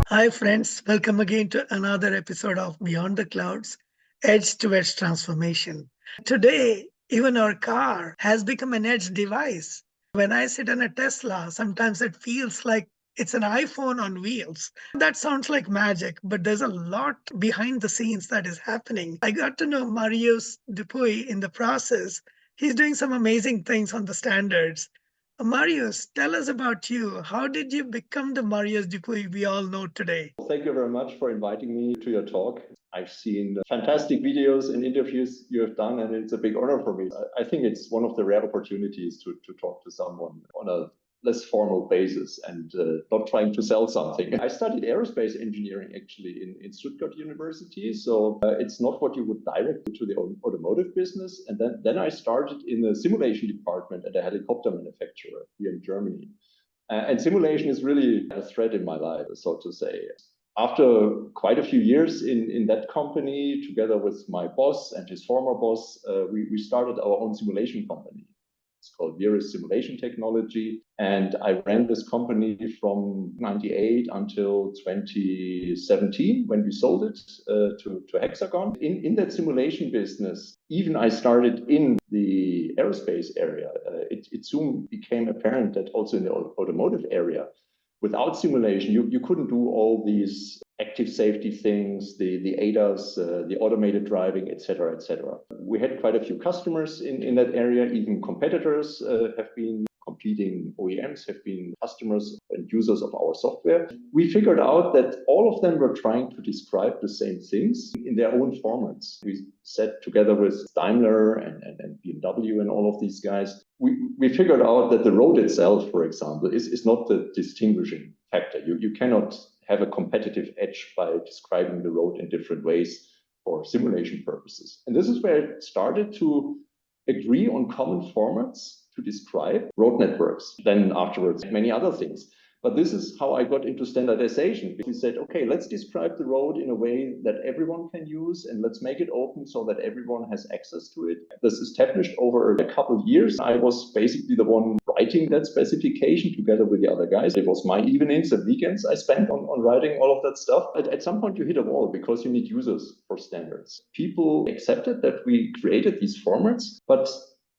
Hi, friends. Welcome again to another episode of Beyond the Clouds Edge to Edge Transformation. Today, even our car has become an edge device. When I sit in a Tesla, sometimes it feels like it's an iPhone on wheels. That sounds like magic, but there's a lot behind the scenes that is happening. I got to know Marius Dupuis in the process. He's doing some amazing things on the standards. Marius, tell us about you. How did you become the Marius Dupuis we all know today? Thank you very much for inviting me to your talk. I've seen fantastic videos and interviews you have done, and it's a big honor for me. I think it's one of the rare opportunities to talk to someone on a less formal basis and not trying to sell something. I studied aerospace engineering actually in Stuttgart University, so it's not what you would direct to the automotive business. And then I started in the simulation department at a helicopter manufacturer here in Germany. And simulation is really a thread in my life, so to say. After quite a few years in that company, together with my boss and his former boss, we started our own simulation company. It's called VIRES Simulationstechnologie. And I ran this company from 98 until 2017 when we sold it to Hexagon. In that simulation business, even I started in the aerospace area. It soon became apparent that also in the automotive area, without simulation, you couldn't do all these active safety things, the ADAS, the automated driving, etc., etc. We had quite a few customers in that area. Even competitors have been competing OEMs, have been customers and users of our software. We figured out that all of them were trying to describe the same things in their own formats. We sat together with Daimler and BMW and all of these guys. We figured out that the road itself, for example, is not the distinguishing factor. You cannot have a competitive edge by describing the road in different ways for simulation purposes. And this is where it started to agree on common formats to describe road networks. Then afterwards, many other things. But this is how I got into standardization. We said, okay, let's describe the road in a way that everyone can use, and let's make it open so that everyone has access to it. This established over a couple of years. I was basically the one writing that specification together with the other guys. It was my evenings and weekends I spent on writing all of that stuff. At some point you hit a wall because you need users for standards. People accepted that we created these formats, but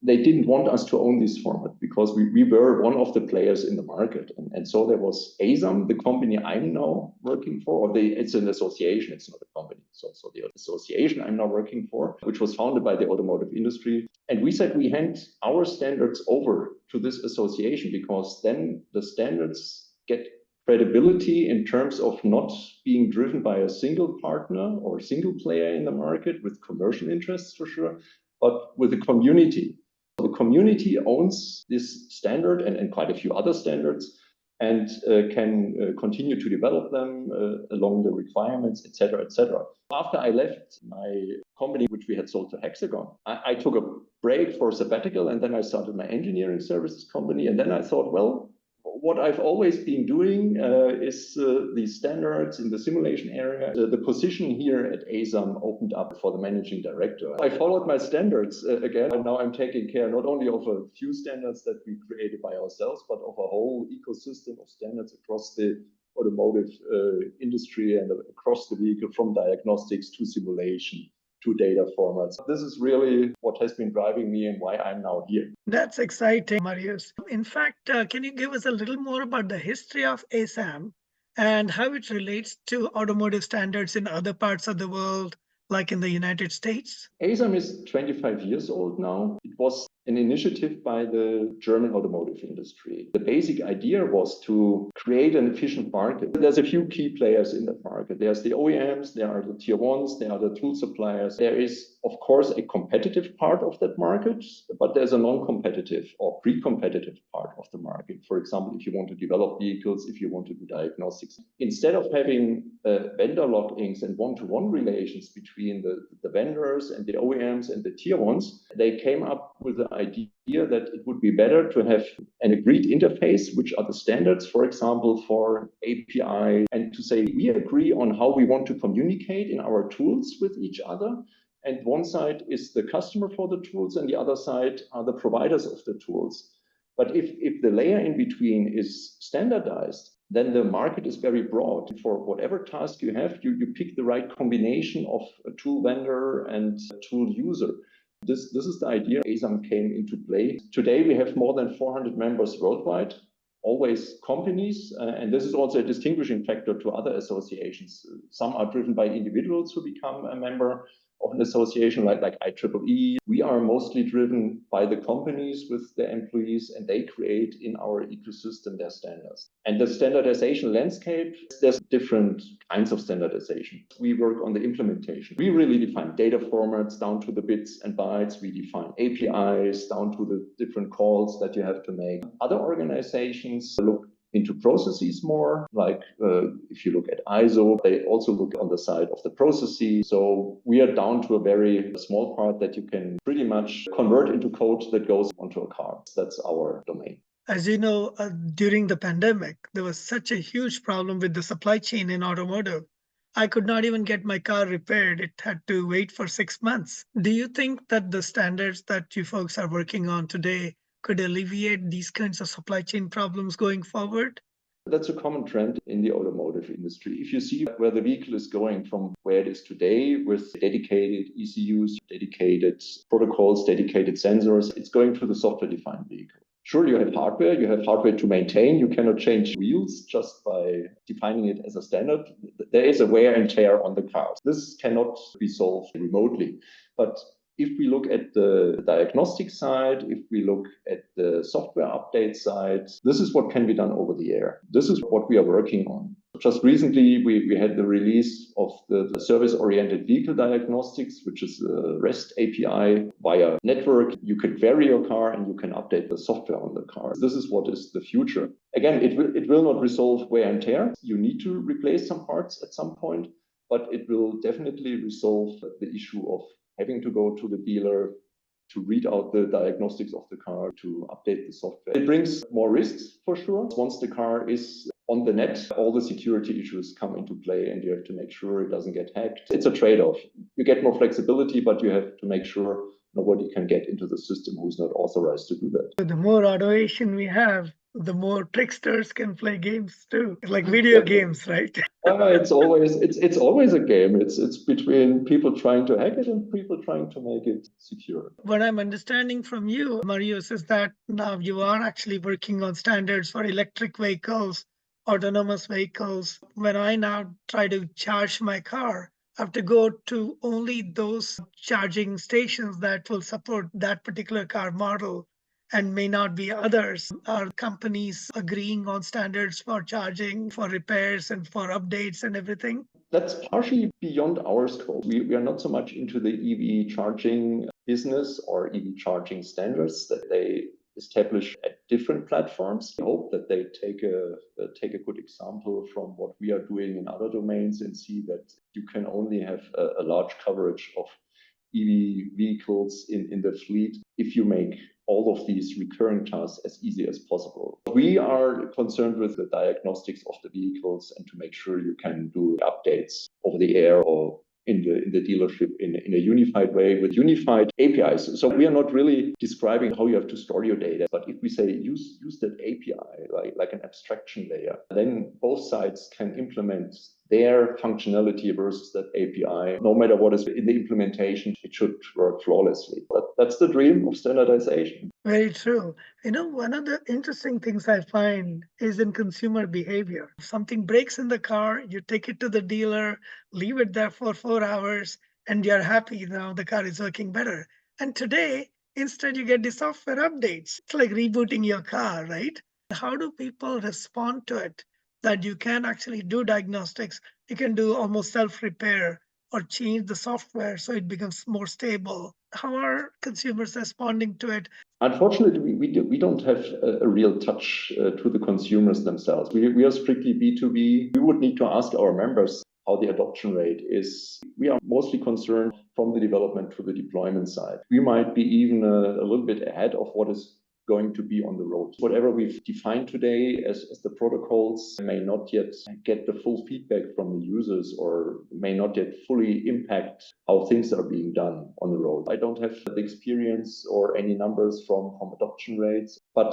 they didn't want us to own this format because we were one of the players in the market. And so there was ASAM, the company I'm now working for, or it's an association, it's not a company. So the association I'm now working for, which was founded by the automotive industry. And we said we hand our standards over to this association because then the standards get credibility in terms of not being driven by a single partner or single player in the market with commercial interests for sure, but with the community. The community owns this standard and quite a few other standards and can continue to develop them along the requirements, etc., etc. After I left my company, which we had sold to Hexagon, I took a break for a sabbatical, and then I started my engineering services company. And then I thought, well, what I've always been doing is these standards in the simulation area. The position here at ASAM opened up for the managing director. I followed my standards again, and now I'm taking care not only of a few standards that we created by ourselves, but of a whole ecosystem of standards across the automotive industry and across the vehicle, from diagnostics to simulation to data formats. This is really what has been driving me and why I'm now here. That's exciting, Marius. In fact, can you give us a little more about the history of ASAM and how it relates to automotive standards in other parts of the world, like in the United States? ASAM is 25 years old now. It was an initiative by the German automotive industry. The basic idea was to create an efficient market. There's a few key players in that market. There's the OEMs, there are the tier ones, there are the tool suppliers. There is, of course, a competitive part of that market, but there's a non-competitive or pre-competitive part of the market. For example, if you want to develop vehicles, if you want to do diagnostics. Instead of having vendor lock-ins and one-to-one relations between the vendors and the OEMs and the tier ones, they came up with the idea that it would be better to have an agreed interface, which are the standards, for example, for API, and to say we agree on how we want to communicate in our tools with each other. And one side is the customer for the tools, and the other side are the providers of the tools. But if the layer in between is standardized, then the market is very broad. For whatever task you have, you pick the right combination of a tool vendor and a tool user. This is the idea ASAM came into play. Today we have more than 400 members worldwide, always companies, and this is also a distinguishing factor to other associations. Some are driven by individuals who become a member of an association like IEEE. We are mostly driven by the companies with their employees, and they create in our ecosystem their standards. And the standardization landscape, there's different kinds of standardization. We work on the implementation. We really define data formats down to the bits and bytes. We define APIs down to the different calls that you have to make. Other organizations look into processes more, like if you look at ISO, they also look on the side of the processes. So we are down to a very small part that you can pretty much convert into code that goes onto a car. That's our domain. As you know, during the pandemic, there was such a huge problem with the supply chain in automotive. I could not even get my car repaired. It had to wait for 6 months. Do you think that the standards that you folks are working on today could alleviate these kinds of supply chain problems going forward? That's a common trend in the automotive industry. If you see where the vehicle is going from where it is today with dedicated ECUs, dedicated protocols, dedicated sensors, it's going to the software-defined vehicle. Sure, you have hardware to maintain. You cannot change wheels just by defining it as a standard. There is a wear and tear on the car. This cannot be solved remotely. But if we look at the diagnostic side, if we look at the software update side, this is what can be done over the air. This is what we are working on. Just recently, we had the release of the service-oriented vehicle diagnostics, which is a REST API via network. You can vary your car and you can update the software on the car. This is what is the future. Again, it will not resolve wear and tear. You need to replace some parts at some point, but it will definitely resolve the issue of having to go to the dealer to read out the diagnostics of the car, to update the software. It brings more risks for sure. Once the car is on the net, all the security issues come into play and you have to make sure it doesn't get hacked. It's a trade-off. You get more flexibility, but you have to make sure nobody can get into the system who's not authorized to do that. The more automation we have, the more tricksters can play games too, like video games, right? It's always a game. It's between people trying to hack it and people trying to make it secure. What I'm understanding from you, Marius, is that now you are actually working on standards for electric vehicles, autonomous vehicles. When I now try to charge my car, I have to go to only those charging stations that will support that particular car model and may not be others. Are companies agreeing on standards for charging, for repairs, and for updates and everything? That's partially beyond our scope. We are not so much into the EV charging business or EV charging standards that they establish at different platforms. I hope that they take a good example from what we are doing in other domains and see that you can only have a large coverage of EV vehicles in the fleet if you make all of these recurring tasks as easy as possible. We are concerned with the diagnostics of the vehicles and to make sure you can do updates over the air or in the dealership in a unified way with unified APIs. So we are not really describing how you have to store your data, but if we say use that API like an abstraction layer, then both sides can implement their functionality versus that API. No matter what is in the implementation, it should work flawlessly. That's the dream of standardization. Very true. One of the interesting things I find is in consumer behavior. If something breaks in the car, you take it to the dealer, leave it there for 4 hours, and you're happy now the car is working better. And today, instead, you get the software updates. It's like rebooting your car, right? How do people respond to it? That you can actually do diagnostics, you can do almost self-repair or change the software so it becomes more stable. How are consumers responding to it? Unfortunately, we don't have a real touch to the consumers themselves. We are strictly B2B. We would need to ask our members how the adoption rate is. We are mostly concerned from the development to the deployment side. We might be even a little bit ahead of what is going to be on the road. Whatever we've defined today as the protocols may not yet get the full feedback from the users or may not yet fully impact how things are being done on the road. I don't have the experience or any numbers from adoption rates, but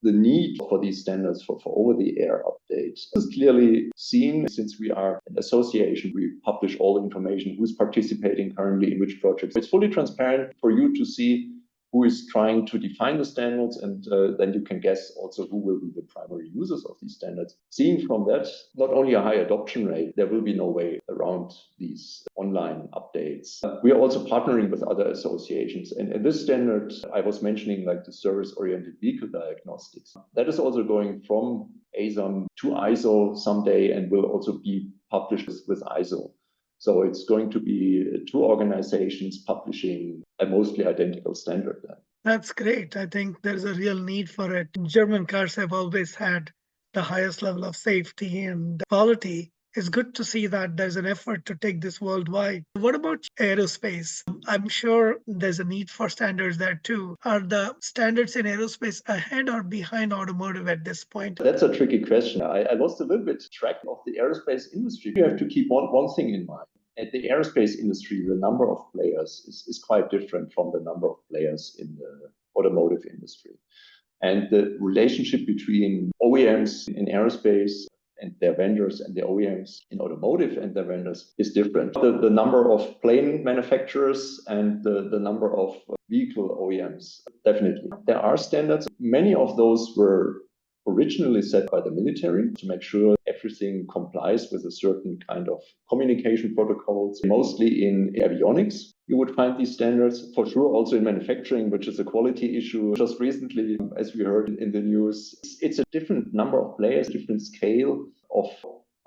the need for these standards for over-the-air updates is clearly seen since we are an association. We publish all the information, who's participating currently in which projects. It's fully transparent for you to see who is trying to define the standards, and then you can guess also who will be the primary users of these standards. Seeing from that, not only a high adoption rate, there will be no way around these online updates. We are also partnering with other associations. And this standard, I was mentioning, like the service-oriented vehicle diagnostics, that is also going from ASAM to ISO someday and will also be published with ISO. So it's going to be two organizations publishing a mostly identical standard. That's great. I think there's a real need for it. German cars have always had the highest level of safety and quality. It's good to see that there's an effort to take this worldwide. What about aerospace? I'm sure there's a need for standards there too. Are the standards in aerospace ahead or behind automotive at this point? That's a tricky question. I lost a little bit track of the aerospace industry. You have to keep one thing in mind. At the aerospace industry, the number of players is quite different from the number of players in the automotive industry. And the relationship between OEMs in aerospace and their vendors and the OEMs in automotive and their vendors is different. The number of plane manufacturers and the number of vehicle OEMs, definitely. There are standards. Many of those were originally set by the military to make sure everything complies with a certain kind of communication protocols. Mostly in avionics, you would find these standards. For sure, also in manufacturing, which is a quality issue. Just recently, as we heard in the news, it's a different number of players, different scale of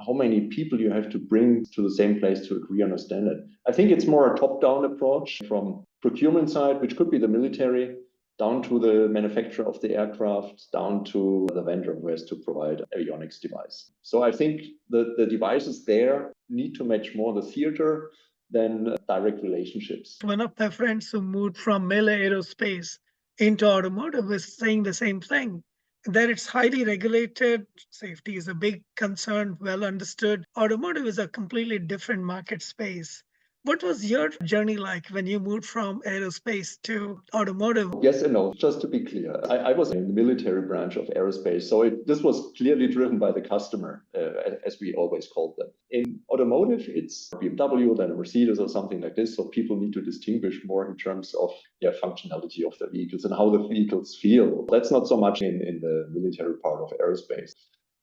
how many people you have to bring to the same place to agree on a standard. I think it's more a top-down approach from procurement side, which could be the military, down to the manufacturer of the aircraft, down to the vendor who has to provide avionics device. So I think the devices there need to match more the theater than direct relationships. One of my friends who moved from Miller Aerospace into automotive is saying the same thing, that it's highly regulated. Safety is a big concern, well understood. Automotive is a completely different market space. What was your journey like when you moved from aerospace to automotive? Yes and no. Just to be clear, I was in the military branch of aerospace, so this was clearly driven by the customer, as we always called them. In automotive, it's BMW, then a Mercedes or something like this, so people need to distinguish more in terms of functionality of the vehicles and how the vehicles feel. That's not so much in the military part of aerospace.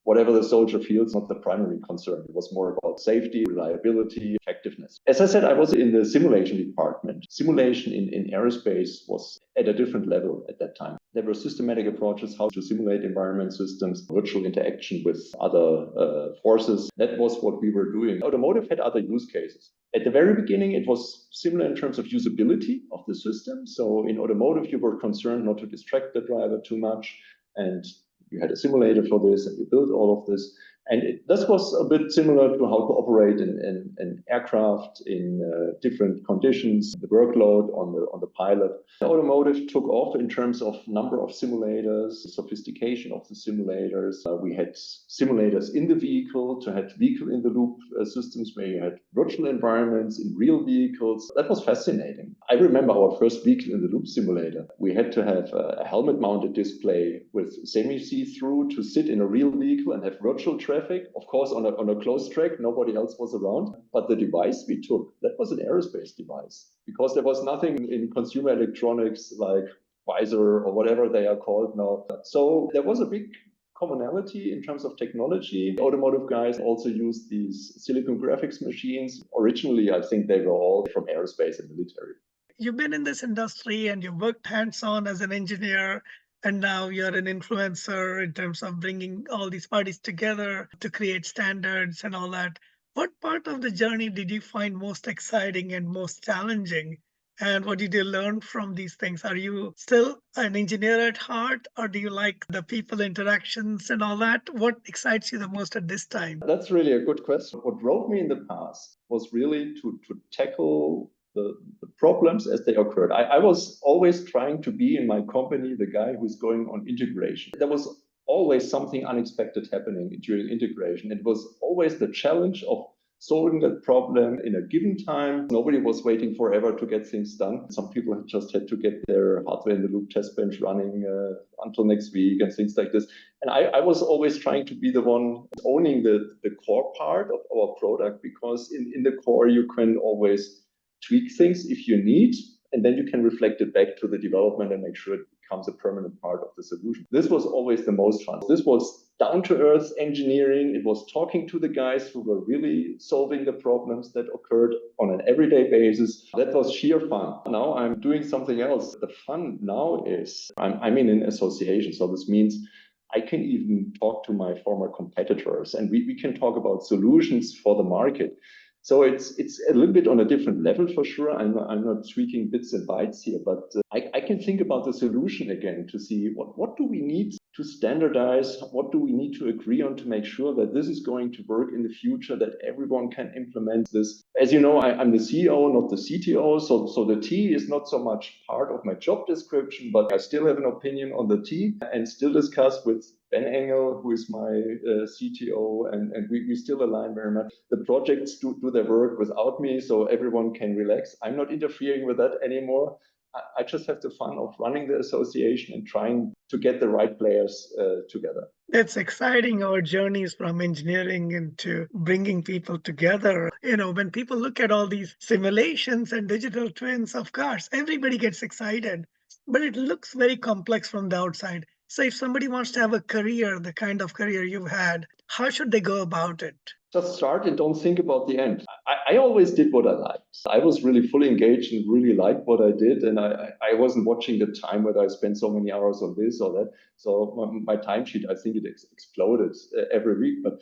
Whatever the soldier feels, not the primary concern. It was more about safety, reliability, effectiveness. As I said, I was in the simulation department. Simulation in aerospace was at a different level at that time. There were systematic approaches how to simulate environment systems, virtual interaction with other forces. That was what we were doing. Automotive had other use cases. At the very beginning, it was similar in terms of usability of the system. So in automotive, you were concerned not to distract the driver too much, and you had a simulator for this, and you built all of this. And this was a bit similar to how to operate an aircraft in different conditions, the workload on the pilot. The automotive took off in terms of number of simulators, sophistication of the simulators. We had simulators in the vehicle to have vehicle-in-the-loop systems where you had virtual environments in real vehicles. That was fascinating. I remember our first vehicle-in-the-loop simulator. We had to have a helmet-mounted display with semi-see-through to sit in a real vehicle and have virtual traffic, of course, on a closed track. Nobody else was around. But the device we took, that was an aerospace device, because there was nothing in consumer electronics like visor or whatever they are called now. So there was a big commonality in terms of technology. Automotive guys also used these silicon graphics machines. Originally, I think they were all from aerospace and military. You've been in this industry and you've worked hands-on as an engineer, and now you're an influencer in terms of bringing all these parties together to create standards and all that. What part of the journey did you find most exciting and most challenging? And what did you learn from these things? Are you still an engineer at heart, or do you like the people interactions and all that? What excites you the most at this time? That's really a good question. What drove me in the past was really to tackle the problems as they occurred. I was always trying to be in my company the guy who's going on integration. There was always something unexpected happening during integration. It was always the challenge of solving that problem in a given time. Nobody was waiting forever to get things done. Some people just had to get their hardware in the loop test bench running until next week and things like this. And I was always trying to be the one owning the core part of our product, because in the core you can always tweak things if you need, and then you can reflect it back to the development and make sure it becomes a permanent part of the solution. This was always the most fun. This was down-to-earth engineering. It was talking to the guys who were really solving the problems that occurred on an everyday basis. That was sheer fun. Now I'm doing something else. The fun now is I'm in an association. So this means I can even talk to my former competitors, and we can talk about solutions for the market. So it's a little bit on a different level for sure. I'm not tweaking bits and bytes here, but I can think about the solution again to see what do we need to standardize, what do we need to agree on to make sure that this is going to work in the future, that everyone can implement this. As you know, I'm the CEO, not the CTO, so the T is not so much part of my job description, but I still have an opinion on the T and still discuss with Ben Engel, who is my CTO, and we still align very much. The projects do their work without me, so everyone can relax. I'm not interfering with that anymore. I just have the fun of running the association and trying to get the right players together. It's exciting, our journeys from engineering into bringing people together. When people look at all these simulations and digital twins of cars, everybody gets excited, but it looks very complex from the outside. So if somebody wants to have a career, the kind of career you've had, how should they go about it? Just start and don't think about the end. I always did what I liked. I was really fully engaged and really liked what I did. And I wasn't watching the time whether I spent so many hours on this or that. So my timesheet, I think it exploded every week. But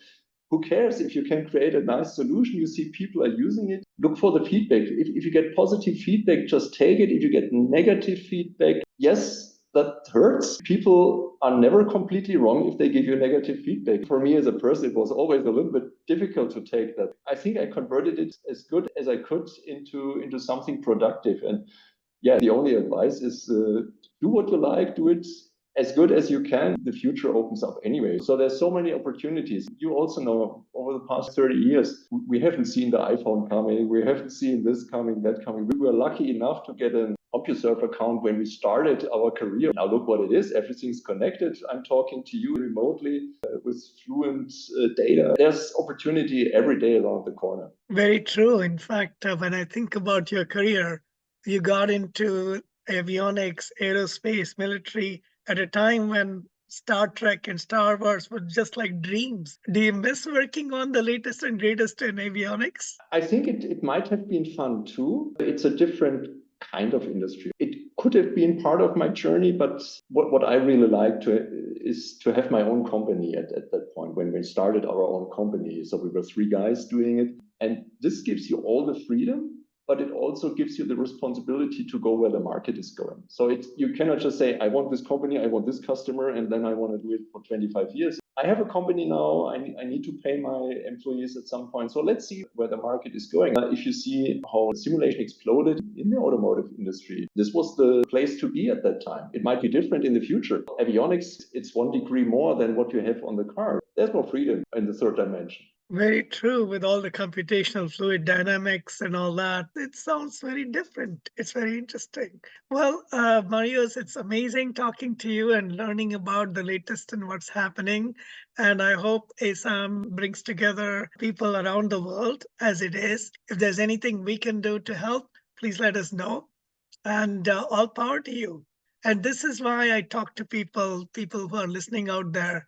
who cares if you can create a nice solution? You see people are using it. Look for the feedback. If you get positive feedback, just take it. If you get negative feedback, yes, that hurts. People are never completely wrong if they give you negative feedback. For me as a person, it was always a little bit difficult to take that. I think I converted it as good as I could into something productive. And yeah, the only advice is do what you like, do it as good as you can. The future opens up anyway. So there's so many opportunities. You also know over the past 30 years, we haven't seen the iPhone coming. We haven't seen this coming, that coming. We were lucky enough to get an CompuServe account when we started our career. Now look what it is. Everything's connected. I'm talking to you remotely with fluent data. There's opportunity every day around the corner. Very true. In fact, when I think about your career, you got into avionics, aerospace, military at a time when Star Trek and Star Wars were just like dreams. Do you miss working on the latest and greatest in avionics? I think it might have been fun too. It's a different kind of industry. It could have been part of my journey, but what I really like is to have my own company at that point when we started our own company. So we were 3 guys doing it. And this gives you all the freedom, but it also gives you the responsibility to go where the market is going. So you cannot just say, I want this company, I want this customer, and then I want to do it for 25 years. I have a company now, I need to pay my employees at some point. So let's see where the market is going. If you see how simulation exploded in the automotive industry, this was the place to be at that time. It might be different in the future. Avionics, it's 1 degree more than what you have on the car. There's more freedom in the 3rd dimension. Very true. With all the computational fluid dynamics and all that, it sounds very different. It's very interesting. Well, Marius, it's amazing talking to you and learning about the latest and what's happening. And I hope ASAM brings together people around the world as it is. If there's anything we can do to help, please let us know. And all power to you. And this is why I talk to people who are listening out there.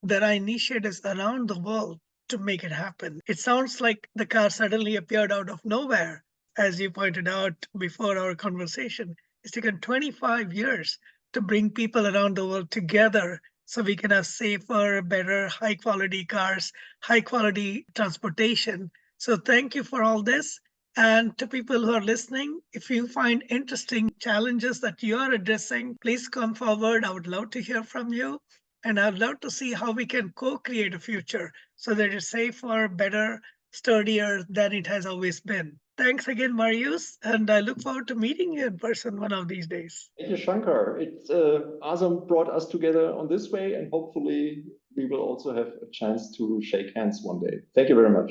There are initiatives around the world to make it happen. It sounds like the car suddenly appeared out of nowhere. As you pointed out before our conversation, it's taken 25 years to bring people around the world together so we can have safer, better, high quality cars, high quality transportation. So thank you for all this. And to people who are listening, if you find interesting challenges that you are addressing, please come forward. I would love to hear from you. And I'd love to see how we can co-create a future so that it's safer, better, sturdier than it has always been. Thanks again, Marius, and I look forward to meeting you in person one of these days. Thank you, Shankar. It's Azam brought us together on this way, and hopefully we will also have a chance to shake hands one day. Thank you very much.